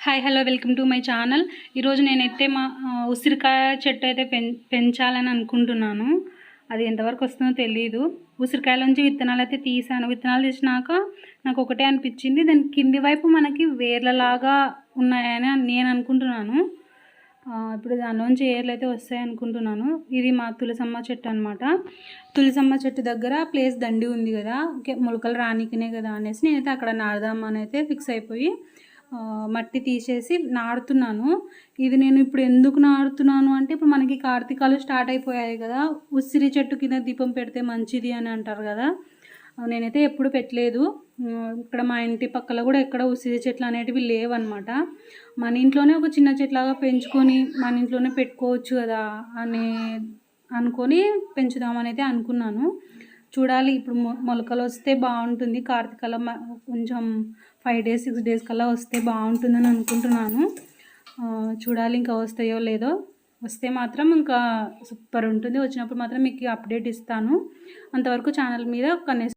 Hi hello welcome to my channel. ఈరోజు నేనైతే మా ఉసిరికాయ చెట్టు అయితే పెంచాలని అనుకుంటున్నాను. అది ఎంతవరకు వస్తుందో తెలీదు. ఉసిరికాయలోంచి విత్తనాలు అయితే తీసాను. విత్తనాలు తీసినాక నాకు ఒకటే అనిపించింది, దాని కింది వైపు మనకి వేర్లలాగా ఉన్నాయని నేను అనుకుంటున్నాను. ఇప్పుడు దానిలోంచి ఏర్లు అయితే వస్తాయి అనుకుంటున్నాను. ఇది మా తులసమ్మ చెట్టు అనమాట. తులసమ్మ చెట్టు దగ్గర ప్లేస్ దండి ఉంది కదా, మొలకలు రానికినే కదా అనేసి నేనైతే అక్కడ నాడదామని అయితే ఫిక్స్ అయిపోయి మట్టి తీసేసి నాడుతున్నాను. ఇది నేను ఇప్పుడు ఎందుకు నాడుతున్నాను అంటే, ఇప్పుడు మనకి కార్తీకాలు స్టార్ట్ అయిపోయాయి కదా, ఉసిరి చెట్టు కింద దీపం పెడితే మంచిది అని అంటారు కదా. నేనైతే ఎప్పుడు పెట్టలేదు. ఇక్కడ మా ఇంటి పక్కల కూడా ఎక్కడ ఉసిరి చెట్లు అనేటివి లేవన్నమాట. మన ఇంట్లోనే ఒక చిన్న చెట్లాగా పెంచుకొని మన ఇంట్లోనే పెట్టుకోవచ్చు కదా అని అనుకొని పెంచుదామని అయితే అనుకున్నాను. చూడాలి, ఇప్పుడు మొలకలు వస్తే బాగుంటుంది. కార్తీకాల కొంచెం 5 days 6 days కల్లా వస్తే బాగుంటుందని అనుకుంటున్నాను. చూడాలి ఇంకా వస్తాయో లేదో. వస్తే మాత్రం ఇంకా సూపర్ ఉంటుంది. వచ్చినప్పుడు మాత్రం మీకు అప్డేట్ ఇస్తాను. అంతవరకు ఛానల్ మీద